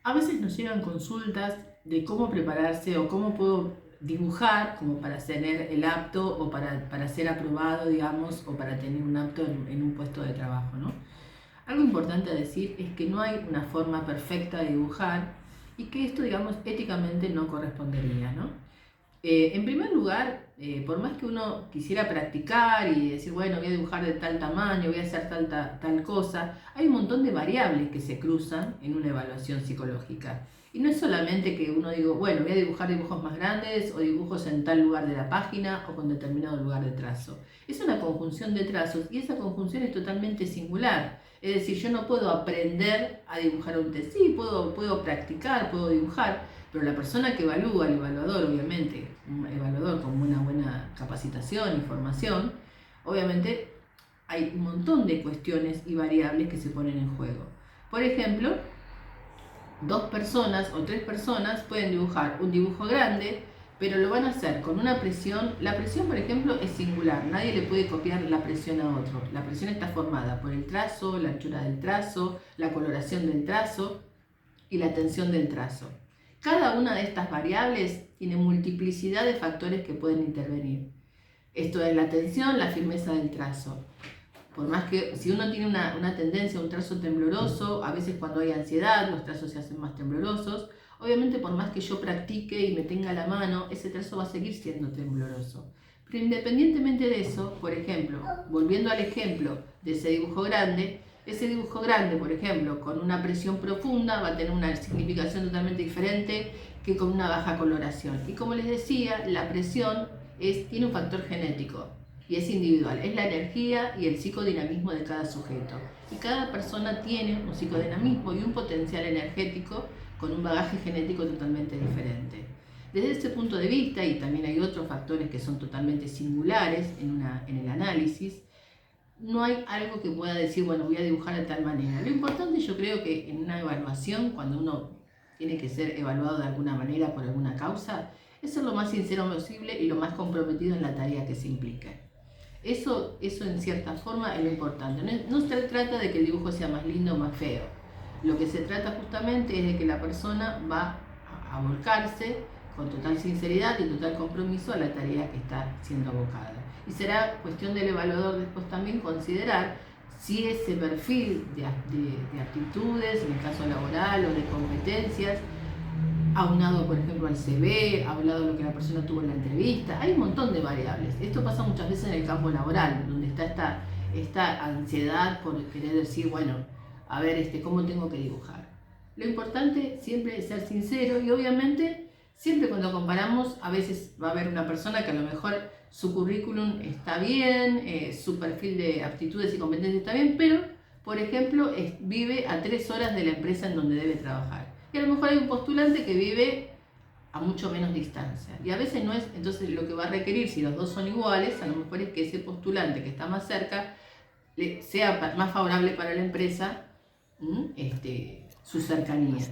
A veces nos llegan consultas de cómo prepararse o cómo puedo dibujar como para tener el apto o para ser aprobado, digamos, o para tener un apto en un puesto de trabajo, ¿no? Algo importante a decir es que no hay una forma perfecta de dibujar y que esto, digamos, éticamente no correspondería, ¿no? En primer lugar, por más que uno quisiera practicar y decir, bueno, voy a dibujar de tal tamaño, voy a hacer tal cosa, hay un montón de variables que se cruzan en una evaluación psicológica. Y no es solamente que uno diga, bueno, voy a dibujar dibujos más grandes o dibujos en tal lugar de la página o con determinado lugar de trazo. Es una conjunción de trazos y esa conjunción es totalmente singular. Es decir, yo no puedo aprender a dibujar un texto. Sí, puedo practicar, puedo dibujar, pero la persona que evalúa, el evaluador, obviamente, un evaluador con una buena capacitación y formación, obviamente hay un montón de cuestiones y variables que se ponen en juego. Por ejemplo, dos personas o tres personas pueden dibujar un dibujo grande, pero lo van a hacer con una presión. La presión, por ejemplo, es singular. Nadie le puede copiar la presión a otro. La presión está formada por el trazo, la anchura del trazo, la coloración del trazo y la tensión del trazo. Cada una de estas variables tiene multiplicidad de factores que pueden intervenir. Esto es la tensión, la firmeza del trazo. Por más que, si uno tiene una tendencia a un trazo tembloroso, a veces cuando hay ansiedad los trazos se hacen más temblorosos. Obviamente, por más que yo practique y me tenga a la mano, ese trazo va a seguir siendo tembloroso. Pero independientemente de eso, por ejemplo, volviendo al ejemplo de ese dibujo grande, por ejemplo, con una presión profunda va a tener una significación totalmente diferente que con una baja coloración. Y como les decía, la presión tiene un factor genético y es individual, es la energía y el psicodinamismo de cada sujeto. Y cada persona tiene un psicodinamismo y un potencial energético con un bagaje genético totalmente diferente. Desde ese punto de vista, y también hay otros factores que son totalmente singulares en el análisis, no hay algo que pueda decir, bueno, voy a dibujar de tal manera. Lo importante, yo creo que en una evaluación, cuando uno tiene que ser evaluado de alguna manera por alguna causa, es ser lo más sincero posible y lo más comprometido en la tarea que se implica. Eso en cierta forma es lo importante. No se trata de que el dibujo sea más lindo o más feo. Lo que se trata justamente es de que la persona va a volcarse con total sinceridad y total compromiso a la tarea que está siendo abocada. Y será cuestión del evaluador después también considerar si ese perfil de aptitudes, en el caso laboral o de competencias, aunado por ejemplo al CV, aunado a lo que la persona tuvo en la entrevista, hay un montón de variables. Esto pasa muchas veces en el campo laboral, donde está esta ansiedad por querer decir, bueno, a ver, ¿cómo tengo que dibujar? Lo importante siempre es ser sincero y obviamente siempre cuando comparamos a veces va a haber una persona que a lo mejor su currículum está bien, su perfil de aptitudes y competencias está bien, pero por ejemplo vive a 3 horas de la empresa en donde debe trabajar. Y a lo mejor hay un postulante que vive a mucho menos distancia. Y a veces no es, entonces lo que va a requerir, si los dos son iguales, a lo mejor es que ese postulante que está más cerca sea más favorable para la empresa su cercanía.